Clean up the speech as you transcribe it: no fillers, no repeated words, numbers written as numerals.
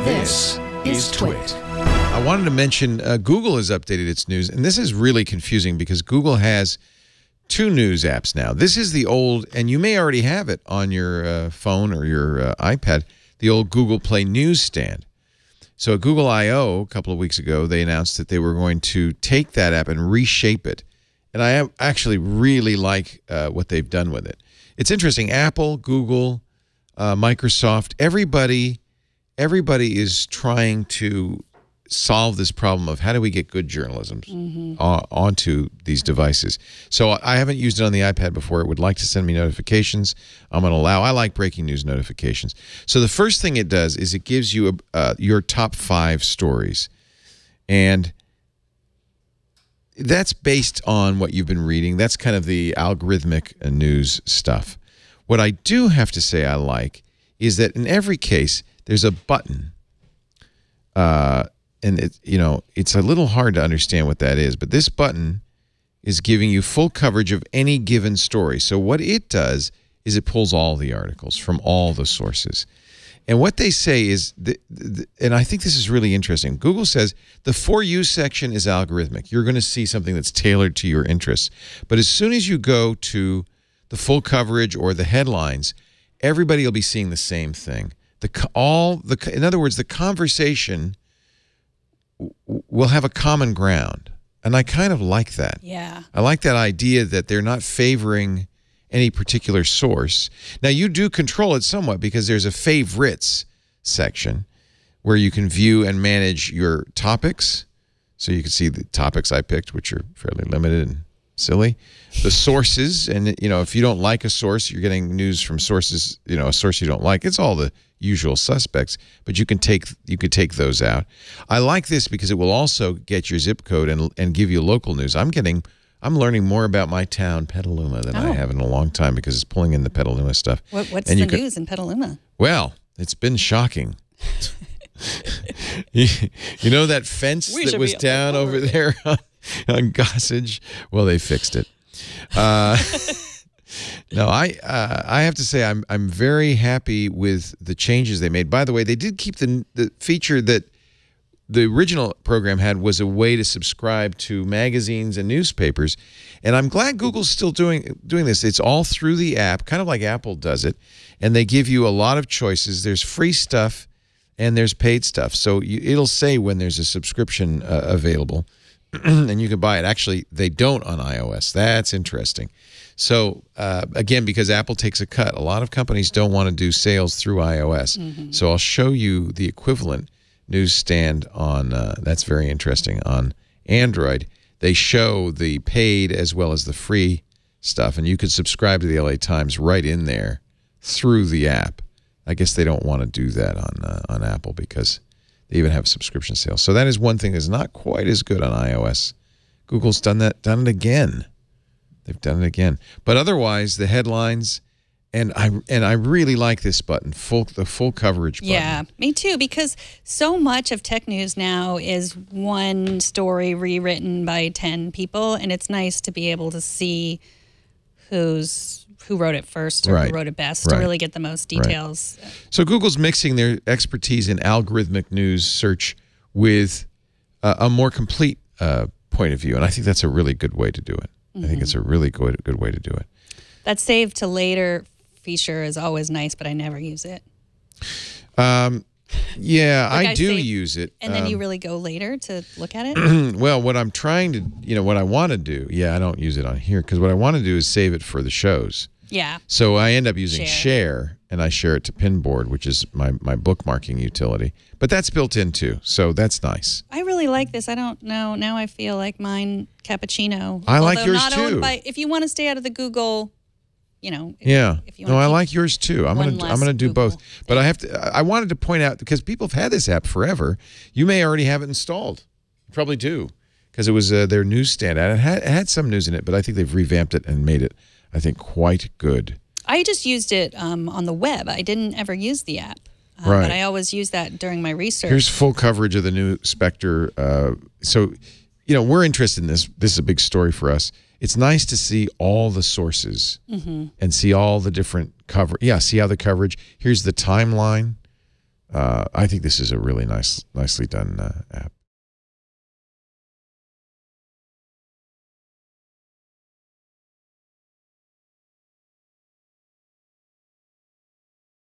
This is TWiT. I wanted to mention Google has updated its news, and this is really confusing because Google has two news apps now. This is the old, and you may already have it on your phone or your iPad, the old Google Play Newsstand. So at Google I.O. a couple of weeks ago, they announced that they were going to take that app and reshape it. And I actually really like what they've done with it. It's interesting. Apple, Google, Microsoft, everybody is trying to solve this problem of how do we get good journalism onto these devices. So I haven't used it on the iPad before. It would like to send me notifications. I'm going to allow. I like breaking news notifications. So the first thing it does is it gives you your top 5 stories. And that's based on what you've been reading. That's kind of the algorithmic news stuff. What I do have to say I like is that in every case, there's a button. And it's a little hard to understand what that is, but this button is giving you full coverage of any given story. So what it does is it pulls all the articles from all the sources. And what they say is, and I think this is really interesting, Google says the For You section is algorithmic. You're going to see something that's tailored to your interests. But as soon as you go to the full coverage or the headlines, everybody will be seeing the same thing. In other words, the conversation will have a common ground. And I kind of like that. Yeah. I like that idea that they're not favoring any particular source. Now, you do control it somewhat because there's a favorites section where you can view and manage your topics. So you can see the topics I picked, which are fairly limited and silly. The sources, and if you don't like a source, you're getting news from sources, a source you don't like. It's all the usual suspects, but you could take those out. I like this because it will also get your zip code and give you local news. I'm learning more about my town, Petaluma, than I have in a long time because it's pulling in the Petaluma stuff. What's the news in Petaluma? Well, it's been shocking. you know that fence that was down over there on Gossage? Well, they fixed it. No, I have to say I'm very happy with the changes they made. By the way, they did keep the feature that the original program had was a way to subscribe to magazines and newspapers, and I'm glad Google's still doing this. It's all through the app, kind of like Apple does it, and they give you a lot of choices. There's free stuff and there's paid stuff, so it'll say when there's a subscription available, and you can buy it. Actually, they don't on iOS. That's interesting. So, again, because Apple takes a cut, a lot of companies don't want to do sales through iOS. So I'll show you the equivalent newsstand on, that's very interesting, on Android. They show the paid as well as the free stuff, and you could subscribe to the LA Times right in there through the app. I guess they don't want to do that on Apple because they even have subscription sales. So that is one thing that's not quite as good on iOS. Google's done it again. They've done it again. But otherwise, the headlines, and I really like this button, the full coverage button. Yeah, me too, because so much of tech news now is one story rewritten by 10 people, and it's nice to be able to see who wrote it first or who wrote it best to really get the most details. Right. So Google's mixing their expertise in algorithmic news search with a more complete point of view, and I think that's a really good way to do it. I think it's a really good way to do it. That save to later feature is always nice, but I never use it. Yeah, I do use it. And then you really go later to look at it? Well, what I'm trying to, what I want to do, I don't use it on here because what I want to do is save it for the shows. Yeah. So I end up using Share, and I share it to Pinboard, which is my bookmarking utility. But that's built in too, so that's nice. I really like this. I don't know. Now I feel like mine cappuccino. I like yours too. If you want to stay out of the Google, If you I like yours too. I'm gonna do both. But I wanted to point out, because people have had this app forever. You may already have it installed. You probably do, because it was their newsstand app. It had some news in it, but I think they've revamped it and made it, I think, quite good. I just used it on the web. I didn't ever use the app. But I always use that during my research. Here's full coverage of the new Spectre. So, we're interested in this. This is a big story for us. It's nice to see all the sources and see all the different cover. Yeah, see how the coverage. Here's the timeline I think this is a really nicely done app.